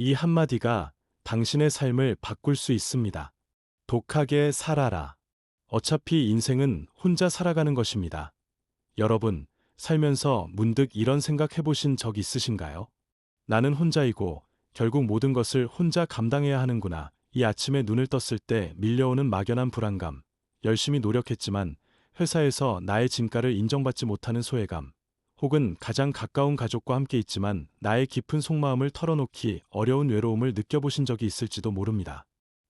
이 한마디가 당신의 삶을 바꿀 수 있습니다. 독하게 살아라. 어차피 인생은 혼자 살아가는 것입니다. 여러분, 살면서 문득 이런 생각 해보신 적 있으신가요? 나는 혼자이고 결국 모든 것을 혼자 감당해야 하는구나. 이 아침에 눈을 떴을 때 밀려오는 막연한 불안감, 열심히 노력했지만 회사에서 나의 진가를 인정받지 못하는 소외감, 혹은 가장 가까운 가족과 함께 있지만 나의 깊은 속마음을 털어놓기 어려운 외로움을 느껴보신 적이 있을지도 모릅니다.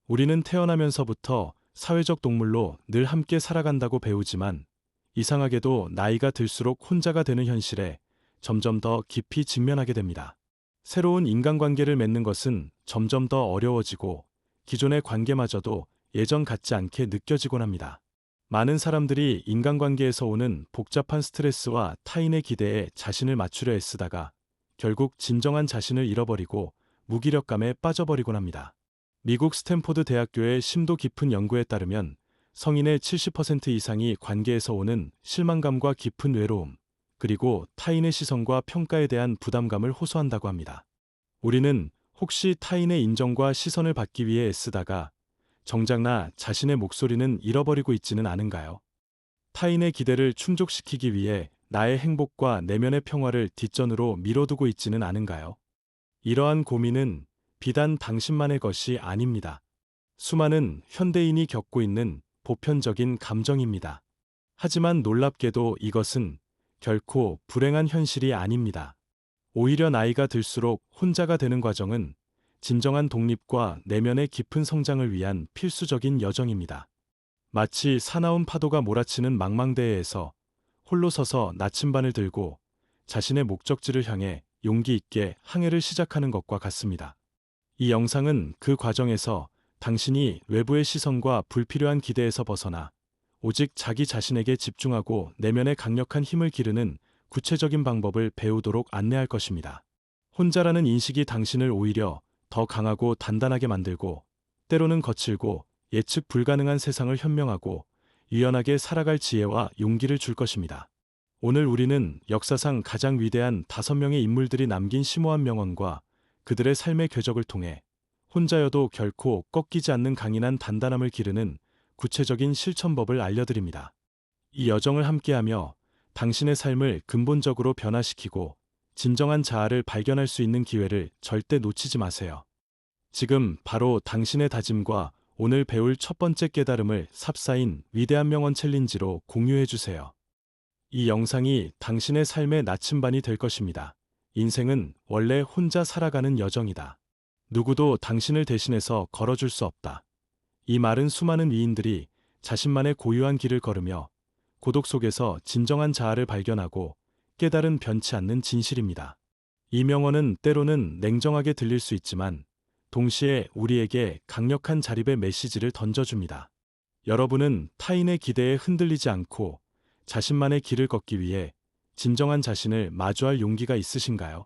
우리는 태어나면서부터 사회적 동물로 늘 함께 살아간다고 배우지만 이상하게도 나이가 들수록 혼자가 되는 현실에 점점 더 깊이 직면하게 됩니다. 새로운 인간관계를 맺는 것은 점점 더 어려워지고 기존의 관계마저도 예전 같지 않게 느껴지곤 합니다. 많은 사람들이 인간관계에서 오는 복잡한 스트레스와 타인의 기대에 자신을 맞추려 애쓰다가 결국 진정한 자신을 잃어버리고 무기력감에 빠져버리곤 합니다. 미국 스탠포드 대학교의 심도 깊은 연구에 따르면 성인의 70% 이상이 관계에서 오는 실망감과 깊은 외로움, 그리고 타인의 시선과 평가에 대한 부담감을 호소한다고 합니다. 우리는 혹시 타인의 인정과 시선을 받기 위해 애쓰다가 정작 나 자신의 목소리는 잃어버리고 있지는 않은가요? 타인의 기대를 충족시키기 위해 나의 행복과 내면의 평화를 뒷전으로 미뤄두고 있지는 않은가요? 이러한 고민은 비단 당신만의 것이 아닙니다. 수많은 현대인이 겪고 있는 보편적인 감정입니다. 하지만 놀랍게도 이것은 결코 불행한 현실이 아닙니다. 오히려 나이가 들수록 혼자가 되는 과정은 진정한 독립과 내면의 깊은 성장을 위한 필수적인 여정입니다. 마치 사나운 파도가 몰아치는 망망대해에서 홀로 서서 나침반을 들고 자신의 목적지를 향해 용기 있게 항해를 시작하는 것과 같습니다. 이 영상은 그 과정에서 당신이 외부의 시선과 불필요한 기대에서 벗어나 오직 자기 자신에게 집중하고 내면의 강력한 힘을 기르는 구체적인 방법을 배우도록 안내할 것입니다. 혼자라는 인식이 당신을 오히려 더 강하고 단단하게 만들고 때로는 거칠고 예측 불가능한 세상을 현명하고 유연하게 살아갈 지혜와 용기를 줄 것입니다. 오늘 우리는 역사상 가장 위대한 5명의 인물들이 남긴 심오한 명언과 그들의 삶의 궤적을 통해 혼자여도 결코 꺾이지 않는 강인한 단단함을 기르는 구체적인 실천법을 알려드립니다. 이 여정을 함께하며 당신의 삶을 근본적으로 변화시키고 진정한 자아를 발견할 수 있는 기회를 절대 놓치지 마세요. 지금 바로 당신의 다짐과 오늘 배울 첫 번째 깨달음을 삽사인 위대한 명언 챌린지로 공유해 주세요. 이 영상이 당신의 삶의 나침반이 될 것입니다. 인생은 원래 혼자 살아가는 여정이다. 누구도 당신을 대신해서 걸어줄 수 없다. 이 말은 수많은 위인들이 자신만의 고유한 길을 걸으며 고독 속에서 진정한 자아를 발견하고 깨달은 변치 않는 진실입니다. 이 명언은 때로는 냉정하게 들릴 수 있지만 동시에 우리에게 강력한 자립의 메시지를 던져줍니다. 여러분은 타인의 기대에 흔들리지 않고 자신만의 길을 걷기 위해 진정한 자신을 마주할 용기가 있으신가요?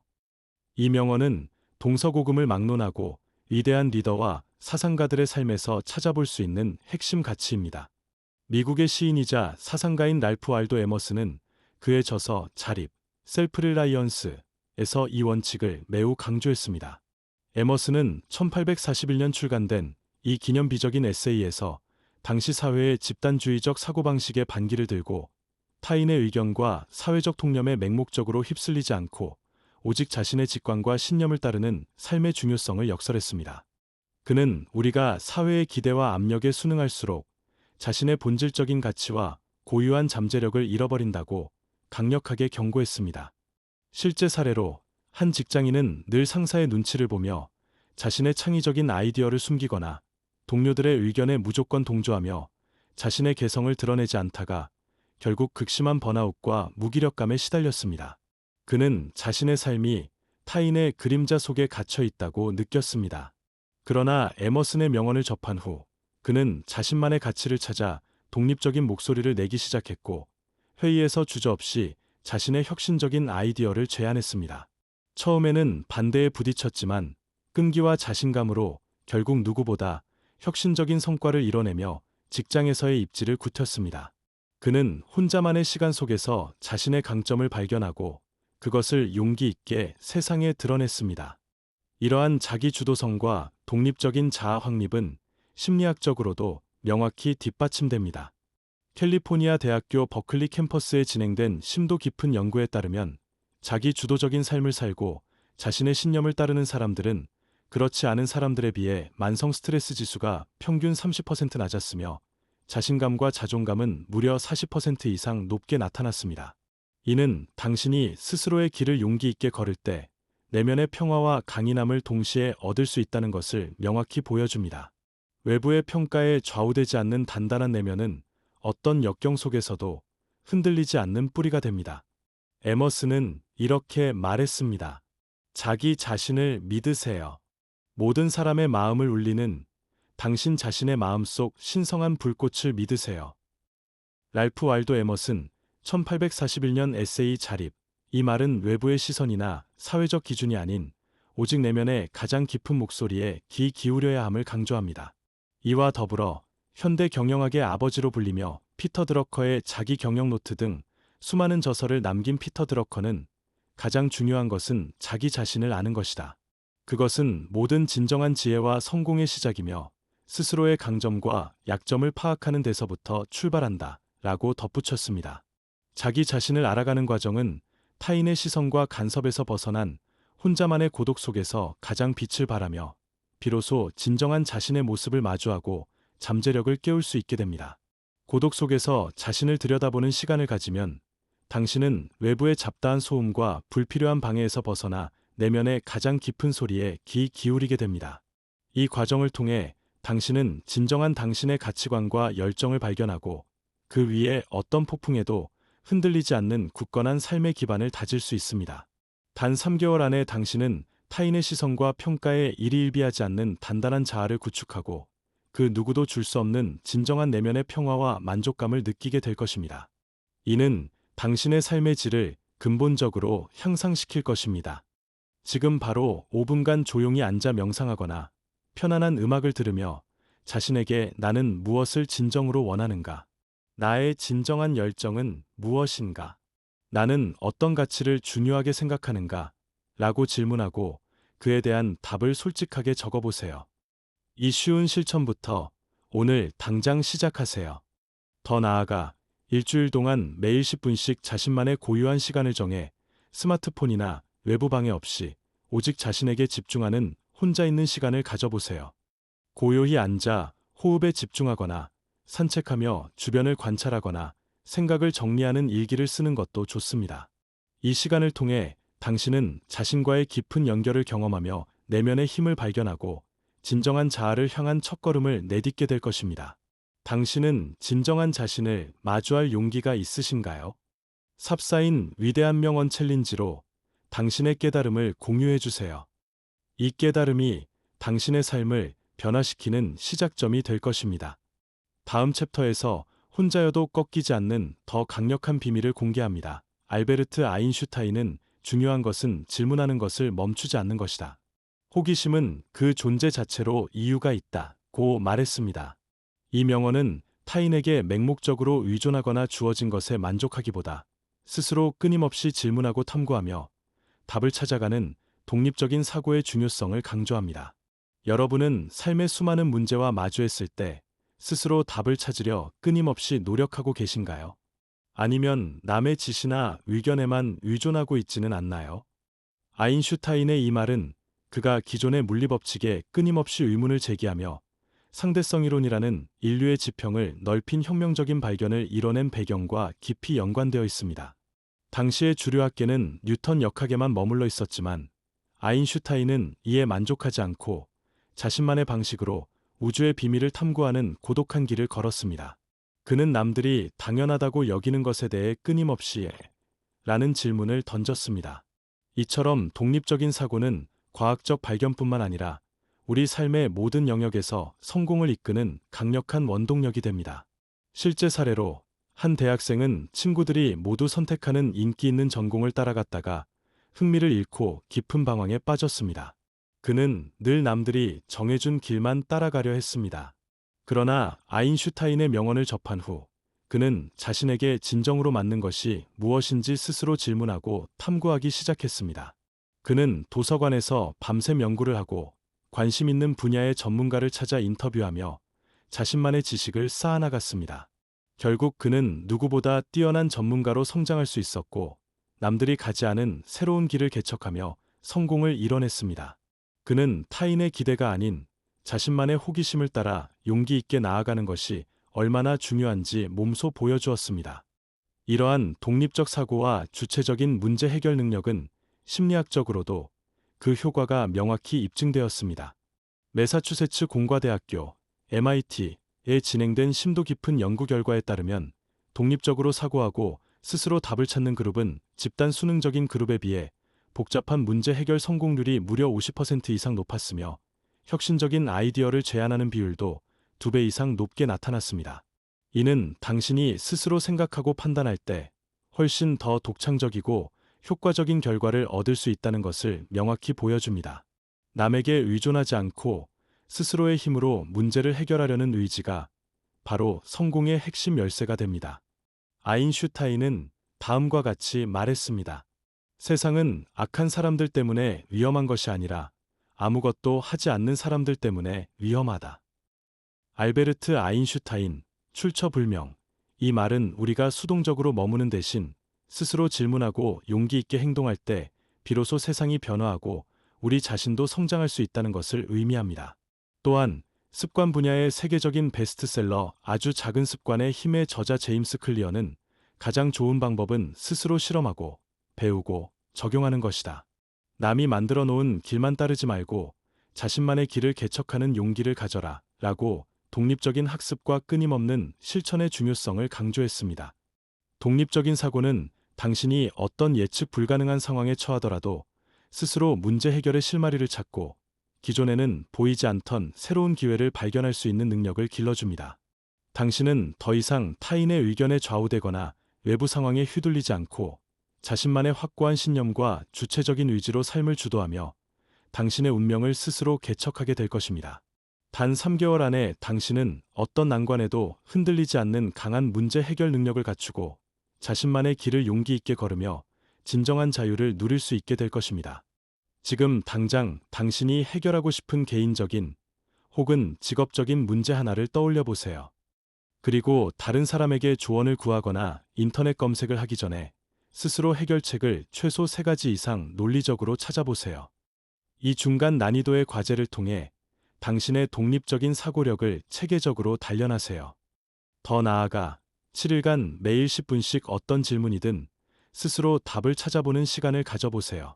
이 명언은 동서고금을 막론하고 위대한 리더와 사상가들의 삶에서 찾아볼 수 있는 핵심 가치입니다. 미국의 시인이자 사상가인 랄프 waldo 에머슨은 그의 저서 자립, 셀프 릴라이언스에서 이 원칙을 매우 강조했습니다. 에머슨은 1841년 출간된 이 기념비적인 에세이에서 당시 사회의 집단주의적 사고방식의 반기를 들고 타인의 의견과 사회적 통념에 맹목적으로 휩쓸리지 않고 오직 자신의 직관과 신념을 따르는 삶의 중요성을 역설했습니다. 그는 우리가 사회의 기대와 압력에 순응할수록 자신의 본질적인 가치와 고유한 잠재력을 잃어버린다고 강력하게 경고했습니다. 실제 사례로 한 직장인은 늘 상사의 눈치를 보며 자신의 창의적인 아이디어를 숨기거나 동료들의 의견에 무조건 동조하며 자신의 개성을 드러내지 않다가 결국 극심한 번아웃과 무기력감에 시달렸습니다. 그는 자신의 삶이 타인의 그림자 속에 갇혀 있다고 느꼈습니다. 그러나 에머슨의 명언을 접한 후 그는 자신만의 가치를 찾아 독립적인 목소리를 내기 시작했고 회의에서 주저없이 자신의 혁신적인 아이디어를 제안했습니다. 처음에는 반대에 부딪혔지만 끈기와 자신감으로 결국 누구보다 혁신적인 성과를 이뤄내며 직장에서의 입지를 굳혔습니다. 그는 혼자만의 시간 속에서 자신의 강점을 발견하고 그것을 용기 있게 세상에 드러냈습니다. 이러한 자기 주도성과 독립적인 자아 확립은 심리학적으로도 명확히 뒷받침됩니다. 캘리포니아 대학교 버클리 캠퍼스에 진행된 심도 깊은 연구에 따르면 자기 주도적인 삶을 살고 자신의 신념을 따르는 사람들은 그렇지 않은 사람들에 비해 만성 스트레스 지수가 평균 30% 낮았으며 자신감과 자존감은 무려 40% 이상 높게 나타났습니다. 이는 당신이 스스로의 길을 용기 있게 걸을 때 내면의 평화와 강인함을 동시에 얻을 수 있다는 것을 명확히 보여줍니다. 외부의 평가에 좌우되지 않는 단단한 내면은 어떤 역경 속에서도 흔들리지 않는 뿌리가 됩니다. 에머슨은 이렇게 말했습니다. 자기 자신을 믿으세요. 모든 사람의 마음을 울리는 당신 자신의 마음속 신성한 불꽃을 믿으세요. 랄프 waldo 에머슨 1841년 에세이 자립. 이 말은 외부의 시선이나 사회적 기준이 아닌 오직 내면의 가장 깊은 목소리에 귀 기울여야 함을 강조합니다. 이와 더불어 현대 경영학의 아버지로 불리며 피터 드러커의 자기 경영 노트 등 수많은 저서를 남긴 피터 드러커는 가장 중요한 것은 자기 자신을 아는 것이다. 그것은 모든 진정한 지혜와 성공의 시작이며 스스로의 강점과 약점을 파악하는 데서부터 출발한다. 라고 덧붙였습니다. 자기 자신을 알아가는 과정은 타인의 시선과 간섭에서 벗어난 혼자만의 고독 속에서 가장 빛을 발하며 비로소 진정한 자신의 모습을 마주하고 잠재력을 깨울 수 있게 됩니다. 고독 속에서 자신을 들여다보는 시간을 가지면 당신은 외부의 잡다한 소음과 불필요한 방해에서 벗어나 내면의 가장 깊은 소리에 귀 기울이게 됩니다. 이 과정을 통해 당신은 진정한 당신의 가치관과 열정을 발견하고 그 위에 어떤 폭풍에도 흔들리지 않는 굳건한 삶의 기반을 다질 수 있습니다. 단 3개월 안에 당신은 타인의 시선과 평가에 일희일비하지 않는 단단한 자아를 구축하고 그 누구도 줄 수 없는 진정한 내면의 평화와 만족감을 느끼게 될 것입니다. 이는 당신의 삶의 질을 근본적으로 향상시킬 것입니다. 지금 바로 5분간 조용히 앉아 명상하거나 편안한 음악을 들으며 자신에게 나는 무엇을 진정으로 원하는가? 나의 진정한 열정은 무엇인가? 나는 어떤 가치를 중요하게 생각하는가? 라고 질문하고 그에 대한 답을 솔직하게 적어보세요. 이 쉬운 실천부터 오늘 당장 시작하세요. 더 나아가 일주일 동안 매일 10분씩 자신만의 고유한 시간을 정해 스마트폰이나 외부 방해 없이 오직 자신에게 집중하는 혼자 있는 시간을 가져보세요. 고요히 앉아 호흡에 집중하거나 산책하며 주변을 관찰하거나 생각을 정리하는 일기를 쓰는 것도 좋습니다. 이 시간을 통해 당신은 자신과의 깊은 연결을 경험하며 내면의 힘을 발견하고 진정한 자아를 향한 첫걸음을 내딛게 될 것입니다. 당신은 진정한 자신을 마주할 용기가 있으신가요? 삽사인 위대한 명언 챌린지로 당신의 깨달음을 공유해 주세요. 이 깨달음이 당신의 삶을 변화시키는 시작점이 될 것입니다. 다음 챕터에서 혼자여도 꺾이지 않는 더 강력한 비밀을 공개합니다. 알베르트 아인슈타인은 중요한 것은 질문하는 것을 멈추지 않는 것이다. 호기심은 그 존재 자체로 이유가 있다. 고 말했습니다. 이 명언은 타인에게 맹목적으로 의존하거나 주어진 것에 만족하기보다 스스로 끊임없이 질문하고 탐구하며 답을 찾아가는 독립적인 사고의 중요성을 강조합니다. 여러분은 삶의 수많은 문제와 마주했을 때 스스로 답을 찾으려 끊임없이 노력하고 계신가요? 아니면 남의 지시나 의견에만 의존하고 있지는 않나요? 아인슈타인의 이 말은 그가 기존의 물리법칙에 끊임없이 의문을 제기하며 상대성 이론이라는 인류의 지평을 넓힌 혁명적인 발견을 이뤄낸 배경과 깊이 연관되어 있습니다. 당시의 주류 학계는 뉴턴 역학에만 머물러 있었지만 아인슈타인은 이에 만족하지 않고 자신만의 방식으로 우주의 비밀을 탐구하는 고독한 길을 걸었습니다. 그는 남들이 당연하다고 여기는 것에 대해 끊임없이 라는 질문을 던졌습니다. 이처럼 독립적인 사고는 과학적 발견뿐만 아니라 우리 삶의 모든 영역에서 성공을 이끄는 강력한 원동력이 됩니다. 실제 사례로 한 대학생은 친구들이 모두 선택하는 인기 있는 전공을 따라갔다가 흥미를 잃고 깊은 방황에 빠졌습니다. 그는 늘 남들이 정해준 길만 따라가려 했습니다. 그러나 아인슈타인의 명언을 접한 후 그는 자신에게 진정으로 맞는 것이 무엇인지 스스로 질문하고 탐구하기 시작했습니다. 그는 도서관에서 밤샘 연구를 하고 관심 있는 분야의 전문가를 찾아 인터뷰하며 자신만의 지식을 쌓아나갔습니다. 결국 그는 누구보다 뛰어난 전문가로 성장할 수 있었고 남들이 가지 않은 새로운 길을 개척하며 성공을 이뤄냈습니다. 그는 타인의 기대가 아닌 자신만의 호기심을 따라 용기 있게 나아가는 것이 얼마나 중요한지 몸소 보여주었습니다. 이러한 독립적 사고와 주체적인 문제 해결 능력은 심리학적으로도 그 효과가 명확히 입증되었습니다. 매사추세츠 공과대학교 MIT에 진행된 심도 깊은 연구 결과에 따르면 독립적으로 사고하고 스스로 답을 찾는 그룹은 집단 수능적인 그룹에 비해 복잡한 문제 해결 성공률이 무려 50% 이상 높았으며 혁신적인 아이디어를 제안하는 비율도 2배 이상 높게 나타났습니다. 이는 당신이 스스로 생각하고 판단할 때 훨씬 더 독창적이고 효과적인 결과를 얻을 수 있다는 것을 명확히 보여줍니다. 남에게 의존하지 않고 스스로의 힘으로 문제를 해결하려는 의지가 바로 성공의 핵심 열쇠가 됩니다. 아인슈타인은 다음과 같이 말했습니다. 세상은 악한 사람들 때문에 위험한 것이 아니라 아무것도 하지 않는 사람들 때문에 위험하다. 알베르트 아인슈타인, 출처불명. 이 말은 우리가 수동적으로 머무는 대신 스스로 질문하고 용기 있게 행동할 때 비로소 세상이 변화하고 우리 자신도 성장할 수 있다는 것을 의미합니다. 또한 습관 분야의 세계적인 베스트셀러 아주 작은 습관의 힘의 저자 제임스 클리어는 가장 좋은 방법은 스스로 실험하고 배우고 적용하는 것이다. 남이 만들어 놓은 길만 따르지 말고 자신만의 길을 개척하는 용기를 가져라 라고 독립적인 학습과 끊임없는 실천의 중요성을 강조했습니다. 독립적인 사고는 당신이 어떤 예측 불가능한 상황에 처하더라도 스스로 문제 해결의 실마리를 찾고 기존에는 보이지 않던 새로운 기회를 발견할 수 있는 능력을 길러줍니다. 당신은 더 이상 타인의 의견에 좌우되거나 외부 상황에 휘둘리지 않고 자신만의 확고한 신념과 주체적인 의지로 삶을 주도하며 당신의 운명을 스스로 개척하게 될 것입니다. 단 3개월 안에 당신은 어떤 난관에도 흔들리지 않는 강한 문제 해결 능력을 갖추고 자신만의 길을 용기 있게 걸으며 진정한 자유를 누릴 수 있게 될 것입니다. 지금 당장 당신이 해결하고 싶은 개인적인 혹은 직업적인 문제 하나를 떠올려 보세요. 그리고 다른 사람에게 조언을 구하거나 인터넷 검색을 하기 전에 스스로 해결책을 최소 3가지 이상 논리적으로 찾아보세요. 이 중간 난이도의 과제를 통해 당신의 독립적인 사고력을 체계적으로 단련하세요. 더 나아가 7일간 매일 10분씩 어떤 질문이든 스스로 답을 찾아보는 시간을 가져보세요.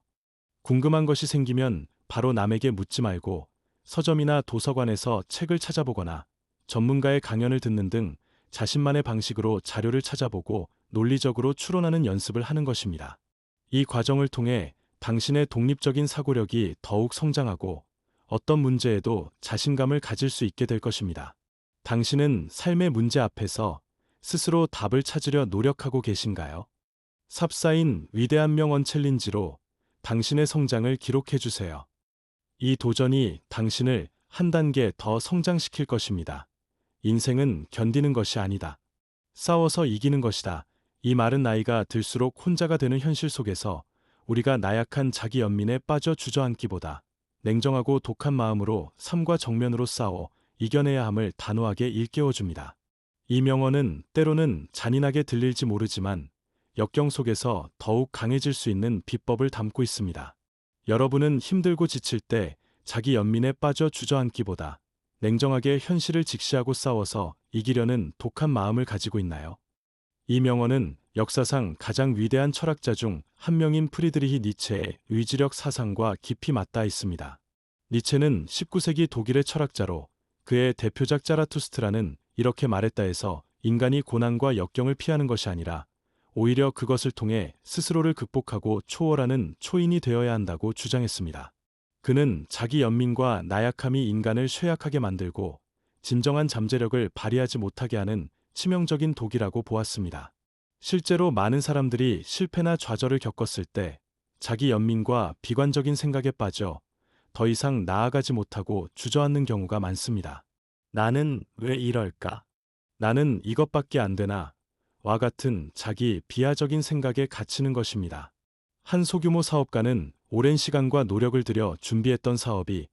궁금한 것이 생기면 바로 남에게 묻지 말고 서점이나 도서관에서 책을 찾아보거나 전문가의 강연을 듣는 등 자신만의 방식으로 자료를 찾아보고 논리적으로 추론하는 연습을 하는 것입니다. 이 과정을 통해 당신의 독립적인 사고력이 더욱 성장하고 어떤 문제에도 자신감을 가질 수 있게 될 것입니다. 당신은 삶의 문제 앞에서 스스로 답을 찾으려 노력하고 계신가요? 삽사인 위대한 명언 챌린지로 당신의 성장을 기록해 주세요. 이 도전이 당신을 한 단계 더 성장시킬 것입니다. 인생은 견디는 것이 아니다. 싸워서 이기는 것이다. 이 말은 나이가 들수록 혼자가 되는 현실 속에서 우리가 나약한 자기 연민에 빠져 주저앉기보다 냉정하고 독한 마음으로 삶과 정면으로 싸워 이겨내야 함을 단호하게 일깨워줍니다. 이 명언은 때로는 잔인하게 들릴지 모르지만 역경 속에서 더욱 강해질 수 있는 비법을 담고 있습니다. 여러분은 힘들고 지칠 때 자기 연민에 빠져 주저앉기보다 냉정하게 현실을 직시하고 싸워서 이기려는 독한 마음을 가지고 있나요? 이 명언은 역사상 가장 위대한 철학자 중 한 명인 프리드리히 니체의 의지력 사상과 깊이 맞닿아 있습니다. 니체는 19세기 독일의 철학자로 그의 대표작 자라투스트라는 이렇게 말했다 해서 인간이 고난과 역경을 피하는 것이 아니라 오히려 그것을 통해 스스로를 극복하고 초월하는 초인이 되어야 한다고 주장했습니다. 그는 자기 연민과 나약함이 인간을 쇠약하게 만들고 진정한 잠재력을 발휘하지 못하게 하는 치명적인 독이라고 보았습니다. 실제로 많은 사람들이 실패나 좌절을 겪었을 때 자기 연민과 비관적인 생각에 빠져 더 이상 나아가지 못하고 주저앉는 경우가 많습니다. 나는 왜 이럴까? 나는 이것밖에 안 되나? 와 같은 자기 비하적인 생각에 갇히는 것입니다. 한 소규모 사업가는 오랜 시간과 노력을 들여 준비했던 사업이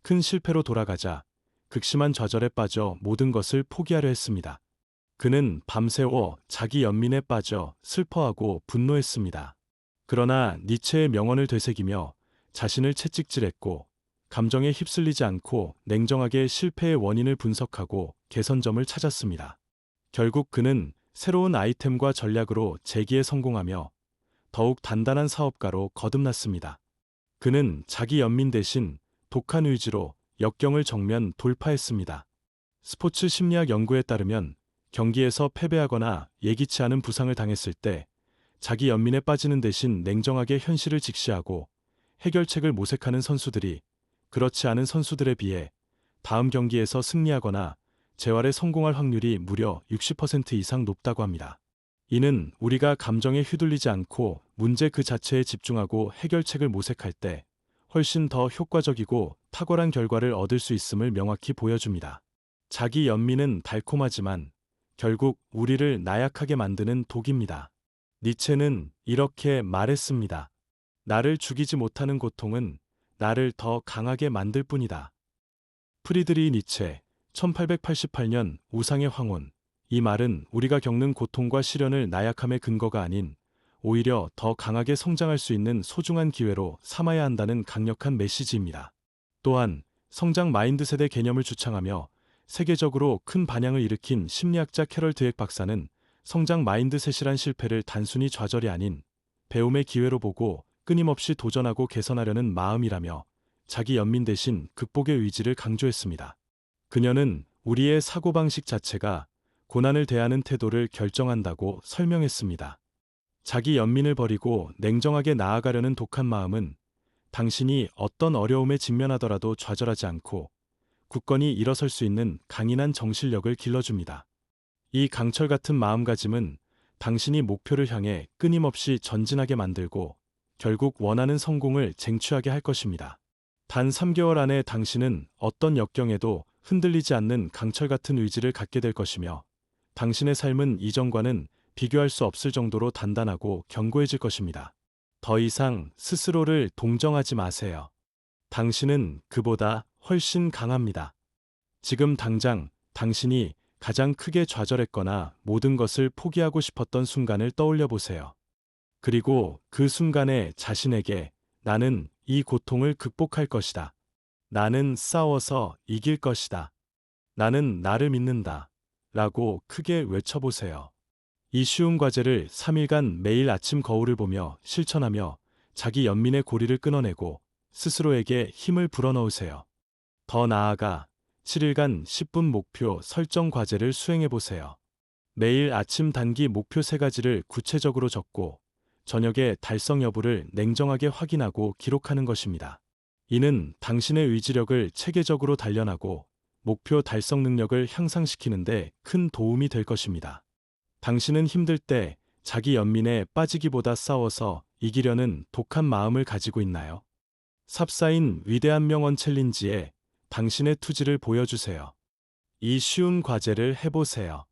큰 실패로 돌아가자 극심한 좌절에 빠져 모든 것을 포기하려 했습니다. 그는 밤새워 자기 연민에 빠져 슬퍼하고 분노했습니다. 그러나 니체의 명언을 되새기며 자신을 채찍질했고 감정에 휩쓸리지 않고 냉정하게 실패의 원인을 분석하고 개선점을 찾았습니다. 결국 그는 새로운 아이템과 전략으로 재기에 성공하며 더욱 단단한 사업가로 거듭났습니다. 그는 자기 연민 대신 독한 의지로 역경을 정면 돌파했습니다. 스포츠 심리학 연구에 따르면 경기에서 패배하거나 예기치 않은 부상을 당했을 때 자기 연민에 빠지는 대신 냉정하게 현실을 직시하고 해결책을 모색하는 선수들이 그렇지 않은 선수들에 비해 다음 경기에서 승리하거나 재활에 성공할 확률이 무려 60% 이상 높다고 합니다. 이는 우리가 감정에 휘둘리지 않고 문제 그 자체에 집중하고 해결책을 모색할 때 훨씬 더 효과적이고 탁월한 결과를 얻을 수 있음을 명확히 보여줍니다. 자기 연민은 달콤하지만 결국 우리를 나약하게 만드는 독입니다. 니체는 이렇게 말했습니다. 나를 죽이지 못하는 고통은 나를 더 강하게 만들 뿐이다. 프리드리히 니체, 1888년 우상의 황혼. 이 말은 우리가 겪는 고통과 시련을 나약함의 근거가 아닌 오히려 더 강하게 성장할 수 있는 소중한 기회로 삼아야 한다는 강력한 메시지입니다. 또한 성장 마인드셋의 개념을 주창하며 세계적으로 큰 반향을 일으킨 심리학자 캐럴 드웩 박사는 성장 마인드셋이란 실패를 단순히 좌절이 아닌 배움의 기회로 보고 끊임없이 도전하고 개선하려는 마음이라며 자기 연민 대신 극복의 의지를 강조했습니다. 그녀는 우리의 사고방식 자체가 고난을 대하는 태도를 결정한다고 설명했습니다. 자기 연민을 버리고 냉정하게 나아가려는 독한 마음은 당신이 어떤 어려움에 직면하더라도 좌절하지 않고 굳건히 일어설 수 있는 강인한 정신력을 길러줍니다. 이 강철 같은 마음가짐은 당신이 목표를 향해 끊임없이 전진하게 만들고 결국 원하는 성공을 쟁취하게 할 것입니다. 단 3개월 안에 당신은 어떤 역경에도 흔들리지 않는 강철 같은 의지를 갖게 될 것이며 당신의 삶은 이전과는 비교할 수 없을 정도로 단단하고 견고해질 것입니다. 더 이상 스스로를 동정하지 마세요. 당신은 그보다 훨씬 강합니다. 지금 당장 당신이 가장 크게 좌절했거나 모든 것을 포기하고 싶었던 순간을 떠올려 보세요. 그리고 그 순간에 자신에게 나는 이 고통을 극복할 것이다. 나는 싸워서 이길 것이다. 나는 나를 믿는다. 라고 크게 외쳐보세요. 이 쉬운 과제를 3일간 매일 아침 거울을 보며 실천하며 자기 연민의 고리를 끊어내고 스스로에게 힘을 불어넣으세요. 더 나아가 7일간 10분 목표 설정 과제를 수행해보세요. 매일 아침 단기 목표 3가지를 구체적으로 적고 저녁에 달성 여부를 냉정하게 확인하고 기록하는 것입니다. 이는 당신의 의지력을 체계적으로 단련하고 목표 달성 능력을 향상시키는데 큰 도움이 될 것입니다. 당신은 힘들 때 자기 연민에 빠지기보다 싸워서 이기려는 독한 마음을 가지고 있나요? 삽사인 위대한 명언 챌린지에 당신의 투지를 보여주세요. 이 쉬운 과제를 해보세요.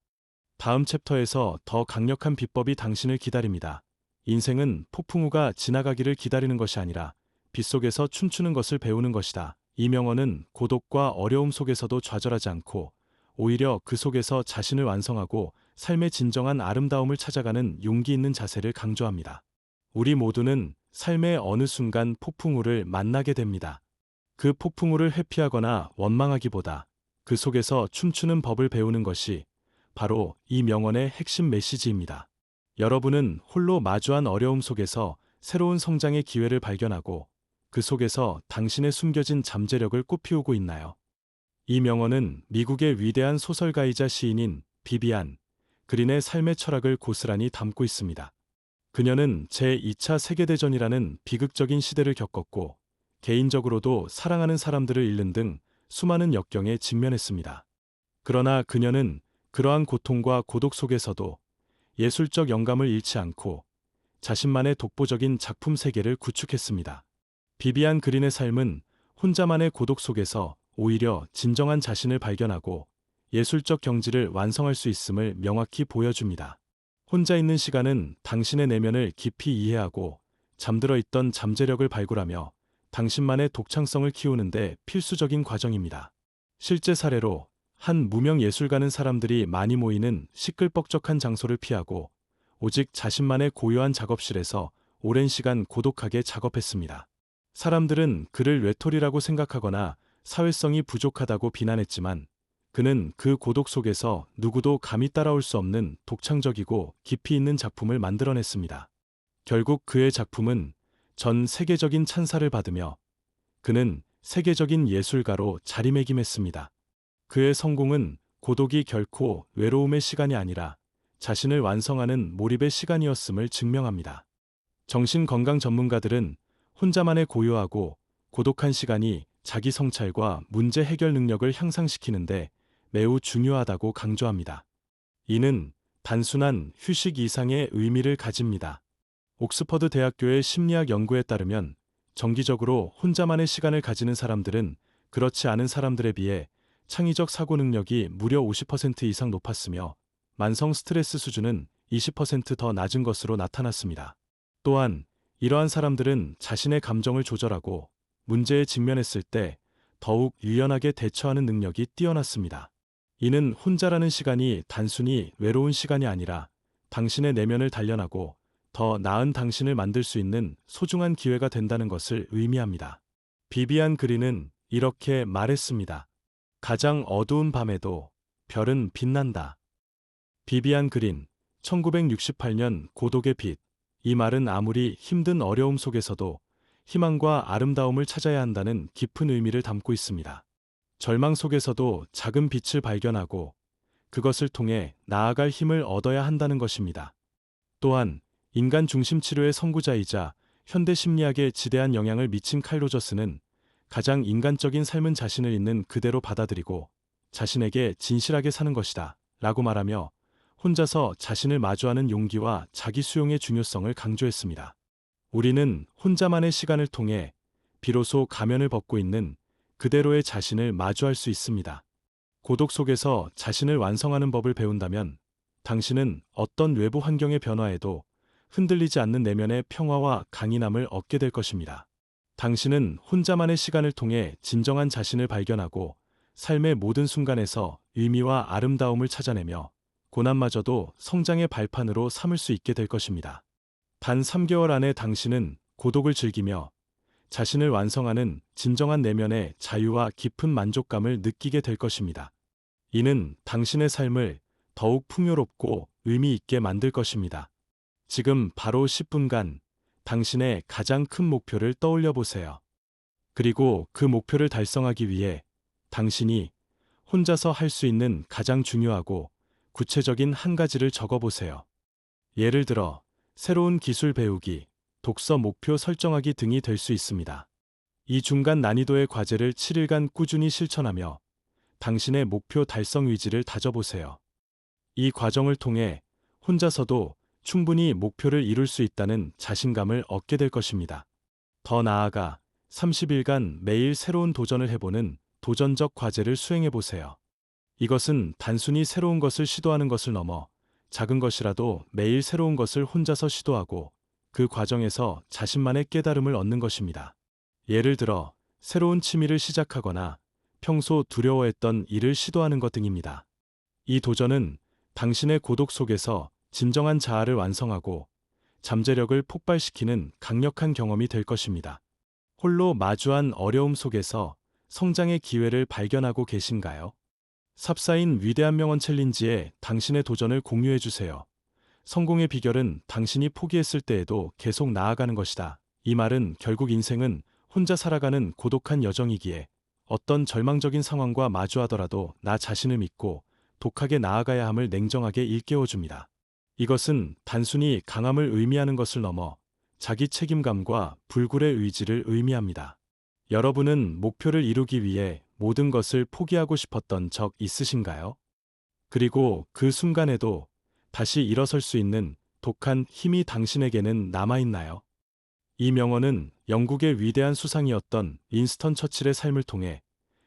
다음 챕터에서 더 강력한 비법이 당신을 기다립니다. 인생은 폭풍우가 지나가기를 기다리는 것이 아니라 빗속에서 춤추는 것을 배우는 것이다. 이 명언은 고독과 어려움 속에서도 좌절하지 않고 오히려 그 속에서 자신을 완성하고 삶의 진정한 아름다움을 찾아가는 용기 있는 자세를 강조합니다. 우리 모두는 삶의 어느 순간 폭풍우를 만나게 됩니다. 그 폭풍우를 회피하거나 원망하기보다 그 속에서 춤추는 법을 배우는 것이 바로 이 명언의 핵심 메시지입니다. 여러분은 홀로 마주한 어려움 속에서 새로운 성장의 기회를 발견하고 그 속에서 당신의 숨겨진 잠재력을 꽃피우고 있나요? 이 명언은 미국의 위대한 소설가이자 시인인 비비안 그린의 삶의 철학을 고스란히 담고 있습니다. 그녀는 제2차 세계대전이라는 비극적인 시대를 겪었고 개인적으로도 사랑하는 사람들을 잃는 등 수많은 역경에 직면했습니다. 그러나 그녀는 그러한 고통과 고독 속에서도 예술적 영감을 잃지 않고 자신만의 독보적인 작품 세계를 구축했습니다. 비비안 그린의 삶은 혼자만의 고독 속에서 오히려 진정한 자신을 발견하고 예술적 경지를 완성할 수 있음을 명확히 보여줍니다. 혼자 있는 시간은 당신의 내면을 깊이 이해하고 잠들어 있던 잠재력을 발굴하며 당신만의 독창성을 키우는데 필수적인 과정입니다. 실제 사례로 한 무명 예술가는 사람들이 많이 모이는 시끌벅적한 장소를 피하고 오직 자신만의 고요한 작업실에서 오랜 시간 고독하게 작업했습니다. 사람들은 그를 외톨이라고 생각하거나 사회성이 부족하다고 비난했지만 그는 그 고독 속에서 누구도 감히 따라올 수 없는 독창적이고 깊이 있는 작품을 만들어냈습니다. 결국 그의 작품은 전 세계적인 찬사를 받으며 그는 세계적인 예술가로 자리매김했습니다. 그의 성공은 고독이 결코 외로움의 시간이 아니라 자신을 완성하는 몰입의 시간이었음을 증명합니다. 정신건강 전문가들은 혼자만의 고요하고 고독한 시간이 자기 성찰과 문제 해결 능력을 향상시키는데 매우 중요하다고 강조합니다. 이는 단순한 휴식 이상의 의미를 가집니다. 옥스퍼드 대학교의 심리학 연구에 따르면 정기적으로 혼자만의 시간을 가지는 사람들은 그렇지 않은 사람들에 비해 창의적 사고 능력이 무려 50% 이상 높았으며 만성 스트레스 수준은 20%더 낮은 것으로 나타났습니다. 또한 이러한 사람들은 자신의 감정을 조절하고 문제에 직면했을 때 더욱 유연하게 대처하는 능력이 뛰어났습니다. 이는 혼자라는 시간이 단순히 외로운 시간이 아니라 당신의 내면을 단련하고 더 나은 당신을 만들 수 있는 소중한 기회가 된다는 것을 의미합니다. 비비안 그린은 이렇게 말했습니다. 가장 어두운 밤에도 별은 빛난다. 비비안 그린, 1968년 고독의 빛. 이 말은 아무리 힘든 어려움 속에서도 희망과 아름다움을 찾아야 한다는 깊은 의미를 담고 있습니다. 절망 속에서도 작은 빛을 발견하고 그것을 통해 나아갈 힘을 얻어야 한다는 것입니다. 또한 인간 중심 치료의 선구자이자 현대 심리학에 지대한 영향을 미친 칼 로저스는 가장 인간적인 삶은 자신을 있는 그대로 받아들이고 자신에게 진실하게 사는 것이다 라고 말하며 혼자서 자신을 마주하는 용기와 자기 수용의 중요성을 강조했습니다. 우리는 혼자만의 시간을 통해 비로소 가면을 벗고 있는 그대로의 자신을 마주할 수 있습니다. 고독 속에서 자신을 완성하는 법을 배운다면 당신은 어떤 외부 환경의 변화에도 흔들리지 않는 내면의 평화와 강인함을 얻게 될 것입니다. 당신은 혼자만의 시간을 통해 진정한 자신을 발견하고 삶의 모든 순간에서 의미와 아름다움을 찾아내며 고난마저도 성장의 발판으로 삼을 수 있게 될 것입니다. 단 3개월 안에 당신은 고독을 즐기며 자신을 완성하는 진정한 내면의 자유와 깊은 만족감을 느끼게 될 것입니다. 이는 당신의 삶을 더욱 풍요롭고 의미 있게 만들 것입니다. 지금 바로 10분간 당신의 가장 큰 목표를 떠올려 보세요. 그리고 그 목표를 달성하기 위해 당신이 혼자서 할 수 있는 가장 중요하고 구체적인 한 가지를 적어 보세요. 예를 들어, 새로운 기술 배우기, 독서 목표 설정하기 등이 될 수 있습니다. 이 중간 난이도의 과제를 7일간 꾸준히 실천하며 당신의 목표 달성 의지를 다져보세요. 이 과정을 통해 혼자서도 충분히 목표를 이룰 수 있다는 자신감을 얻게 될 것입니다. 더 나아가 30일간 매일 새로운 도전을 해보는 도전적 과제를 수행해보세요. 이것은 단순히 새로운 것을 시도하는 것을 넘어 작은 것이라도 매일 새로운 것을 혼자서 시도하고 그 과정에서 자신만의 깨달음을 얻는 것입니다. 예를 들어 새로운 취미를 시작하거나 평소 두려워했던 일을 시도하는 것 등입니다. 이 도전은 당신의 고독 속에서 진정한 자아를 완성하고 잠재력을 폭발시키는 강력한 경험이 될 것입니다. 홀로 마주한 어려움 속에서 성장의 기회를 발견하고 계신가요? 삽사인 위대한 명언 챌린지에 당신의 도전을 공유해 주세요. 성공의 비결은 당신이 포기했을 때에도 계속 나아가는 것이다. 이 말은 결국 인생은 혼자 살아가는 고독한 여정이기에 어떤 절망적인 상황과 마주하더라도 나 자신을 믿고 독하게 나아가야 함을 냉정하게 일깨워줍니다. 이것은 단순히 강함을 의미하는 것을 넘어 자기 책임감과 불굴의 의지를 의미합니다. 여러분은 목표를 이루기 위해 모든 것을 포기하고 싶었던 적 있으신가요? 그리고 그 순간에도 다시 일어설 수 있는 독한 힘이 당신에게는 남아있나요? 이 명언은 영국의 위대한 수상이었던 윈스턴 처칠의 삶을 통해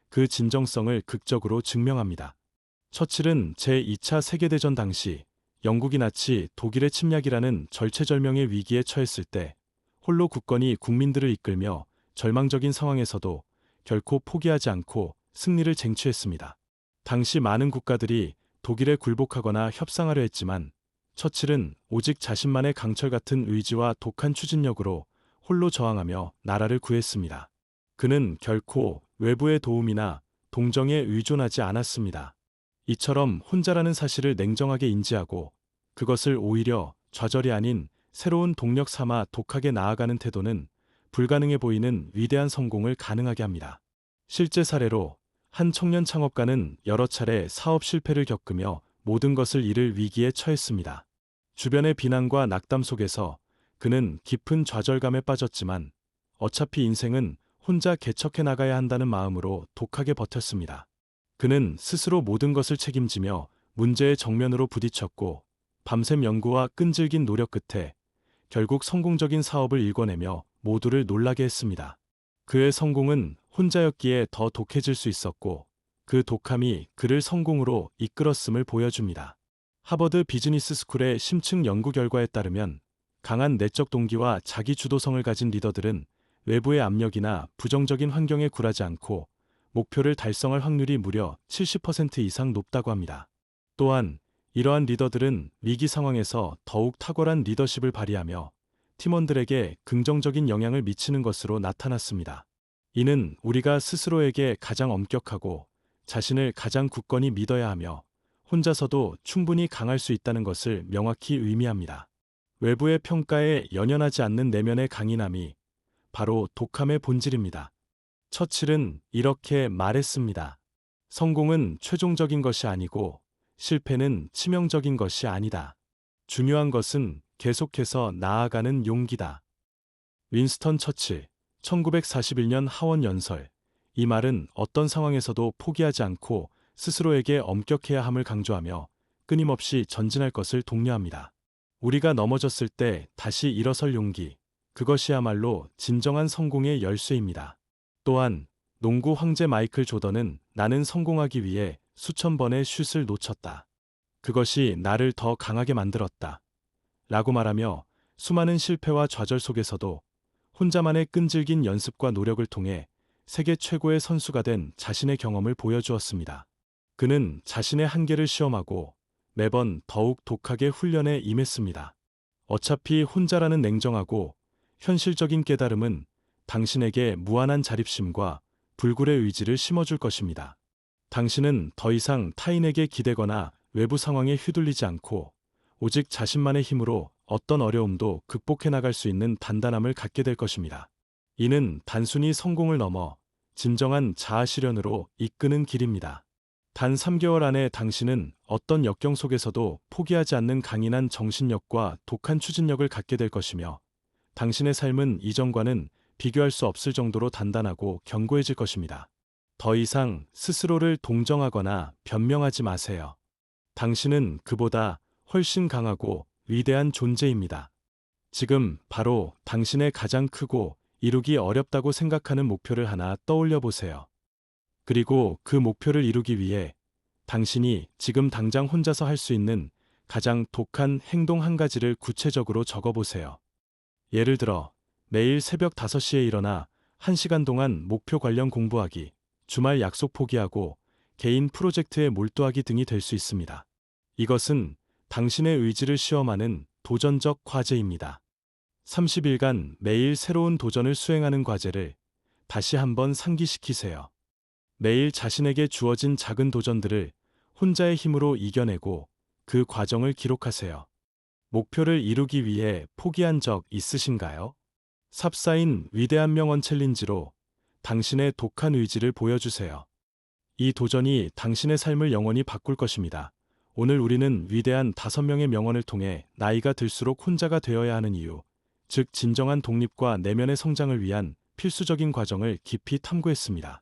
그 진정성을 극적으로 증명합니다. 처칠은 제2차 세계대전 당시 영국이 나치 독일의 침략이라는 절체절명의 위기에 처했을 때 홀로 굳건히 국민들을 이끌며 절망적인 상황에서도 결코 포기하지 않고 승리를 쟁취했습니다. 당시 많은 국가들이 독일에 굴복하거나 협상하려 했지만 처칠은 오직 자신만의 강철 같은 의지와 독한 추진력으로 홀로 저항하며 나라를 구했습니다. 그는 결코 외부의 도움이나 동정에 의존하지 않았습니다. 이처럼 혼자라는 사실을 냉정하게 인지하고 그것을 오히려 좌절이 아닌 새로운 동력 삼아 독하게 나아가는 태도는 불가능해 보이는 위대한 성공을 가능하게 합니다. 실제 사례로 한 청년 창업가는 여러 차례 사업 실패를 겪으며 모든 것을 잃을 위기에 처했습니다. 주변의 비난과 낙담 속에서 그는 깊은 좌절감에 빠졌지만 어차피 인생은 혼자 개척해 나가야 한다는 마음으로 독하게 버텼습니다. 그는 스스로 모든 것을 책임지며 문제의 정면으로 부딪혔고 밤샘 연구와 끈질긴 노력 끝에 결국 성공적인 사업을 일궈내며 모두를 놀라게 했습니다. 그의 성공은 혼자였기에 더 독해질 수 있었고 그 독함이 그를 성공으로 이끌었음을 보여줍니다. 하버드 비즈니스 스쿨의 심층 연구 결과에 따르면 강한 내적 동기와 자기 주도성을 가진 리더들은 외부의 압력이나 부정적인 환경에 굴하지 않고 목표를 달성할 확률이 무려 70% 이상 높다고 합니다. 또한 이러한 리더들은 위기 상황에서 더욱 탁월한 리더십을 발휘하며 팀원들에게 긍정적인 영향을 미치는 것으로 나타났습니다. 이는 우리가 스스로에게 가장 엄격하고 자신을 가장 굳건히 믿어야 하며 혼자서도 충분히 강할 수 있다는 것을 명확히 의미합니다. 외부의 평가에 연연하지 않는 내면의 강인함이 바로 독함의 본질입니다. 처칠은 이렇게 말했습니다. 성공은 최종적인 것이 아니고 실패는 치명적인 것이 아니다. 중요한 것은 계속해서 나아가는 용기다. 윈스턴 처칠, 1941년 하원 연설. 이 말은 어떤 상황에서도 포기하지 않고 스스로에게 엄격해야 함을 강조하며 끊임없이 전진할 것을 독려합니다. 우리가 넘어졌을 때 다시 일어설 용기, 그것이야말로 진정한 성공의 열쇠입니다. 또한 농구 황제 마이클 조던은 나는 성공하기 위해 수천 번의 슛을 놓쳤다. 그것이 나를 더 강하게 만들었다. 라고 말하며 수많은 실패와 좌절 속에서도 혼자만의 끈질긴 연습과 노력을 통해 세계 최고의 선수가 된 자신의 경험을 보여주었습니다. 그는 자신의 한계를 시험하고 매번 더욱 독하게 훈련에 임했습니다. 어차피 혼자라는 냉정하고 현실적인 깨달음은 당신에게 무한한 자립심과 불굴의 의지를 심어줄 것입니다. 당신은 더 이상 타인에게 기대거나 외부 상황에 휘둘리지 않고 오직 자신만의 힘으로 어떤 어려움도 극복해 나갈 수 있는 단단함을 갖게 될 것입니다. 이는 단순히 성공을 넘어 진정한 자아 실현으로 이끄는 길입니다. 단 3개월 안에 당신은 어떤 역경 속에서도 포기하지 않는 강인한 정신력과 독한 추진력을 갖게 될 것이며 당신의 삶은 이전과는 비교할 수 없을 정도로 단단하고 견고해질 것입니다. 더 이상 스스로를 동정하거나 변명하지 마세요. 당신은 그보다 훨씬 강하고 위대한 존재입니다. 지금 바로 당신의 가장 크고 이루기 어렵다고 생각하는 목표를 하나 떠올려 보세요. 그리고 그 목표를 이루기 위해 당신이 지금 당장 혼자서 할 수 있는 가장 독한 행동 한 가지를 구체적으로 적어보세요. 예를 들어 매일 새벽 5시에 일어나 1시간 동안 목표 관련 공부하기, 주말 약속 포기하고 개인 프로젝트에 몰두하기 등이 될 수 있습니다. 이것은 당신의 의지를 시험하는 도전적 과제입니다. 30일간 매일 새로운 도전을 수행하는 과제를 다시 한번 상기시키세요. 매일 자신에게 주어진 작은 도전들을 혼자의 힘으로 이겨내고 그 과정을 기록하세요. 목표를 이루기 위해 포기한 적 있으신가요? 삽사인 위대한 명언 챌린지로 당신의 독한 의지를 보여주세요. 이 도전이 당신의 삶을 영원히 바꿀 것입니다. 오늘 우리는 위대한 5명의 명언을 통해 나이가 들수록 혼자가 되어야 하는 이유, 즉 진정한 독립과 내면의 성장을 위한 필수적인 과정을 깊이 탐구했습니다.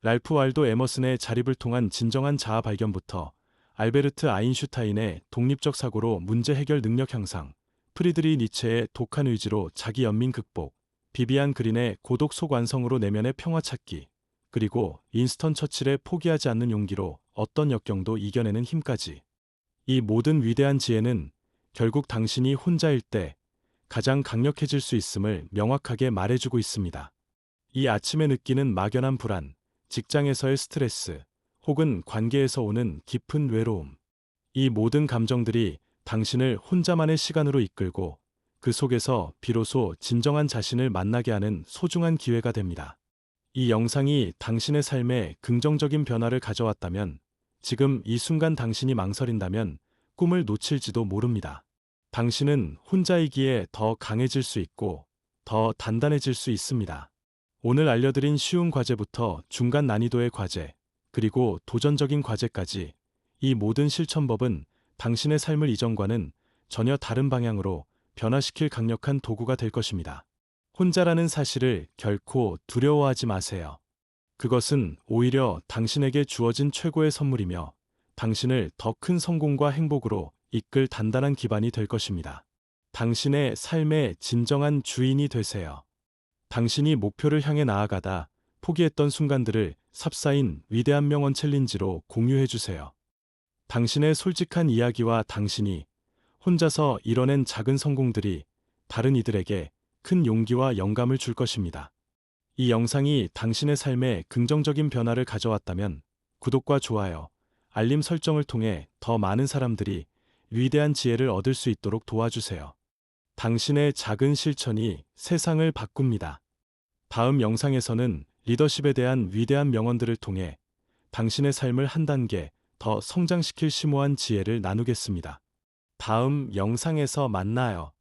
랄프 waldo 에머슨의 자립을 통한 진정한 자아 발견부터 알베르트 아인슈타인의 독립적 사고로 문제 해결 능력 향상, 프리드리 니체의 독한 의지로 자기 연민 극복, 비비안 그린의 고독 속 완성으로 내면의 평화 찾기, 그리고 윈스턴 처칠의 포기하지 않는 용기로 어떤 역경도 이겨내는 힘까지. 이 모든 위대한 지혜는 결국 당신이 혼자일 때 가장 강력해질 수 있음을 명확하게 말해주고 있습니다. 이 아침에 느끼는 막연한 불안, 직장에서의 스트레스, 혹은 관계에서 오는 깊은 외로움. 이 모든 감정들이 당신을 혼자만의 시간으로 이끌고 그 속에서 비로소 진정한 자신을 만나게 하는 소중한 기회가 됩니다. 이 영상이 당신의 삶에 긍정적인 변화를 가져왔다면, 지금 이 순간 당신이 망설인다면 꿈을 놓칠지도 모릅니다. 당신은 혼자이기에 더 강해질 수 있고 더 단단해질 수 있습니다. 오늘 알려드린 쉬운 과제부터 중간 난이도의 과제, 그리고 도전적인 과제까지, 이 모든 실천법은 당신의 삶을 이전과는 전혀 다른 방향으로 변화시킬 강력한 도구가 될 것입니다. 혼자라는 사실을 결코 두려워하지 마세요. 그것은 오히려 당신에게 주어진 최고의 선물이며 당신을 더 큰 성공과 행복으로 이끌 단단한 기반이 될 것입니다. 당신의 삶의 진정한 주인이 되세요. 당신이 목표를 향해 나아가다 포기했던 순간들을 삽사인 위대한 명언 챌린지로 공유해 주세요. 당신의 솔직한 이야기와 당신이 혼자서 이뤄낸 작은 성공들이 다른 이들에게 큰 용기와 영감을 줄 것입니다. 이 영상이 당신의 삶에 긍정적인 변화를 가져왔다면 구독과 좋아요, 알림 설정을 통해 더 많은 사람들이 위대한 지혜를 얻을 수 있도록 도와주세요. 당신의 작은 실천이 세상을 바꿉니다. 다음 영상에서는 리더십에 대한 위대한 명언들을 통해 당신의 삶을 한 단계 더 성장시킬 심오한 지혜를 나누겠습니다. 다음 영상에서 만나요.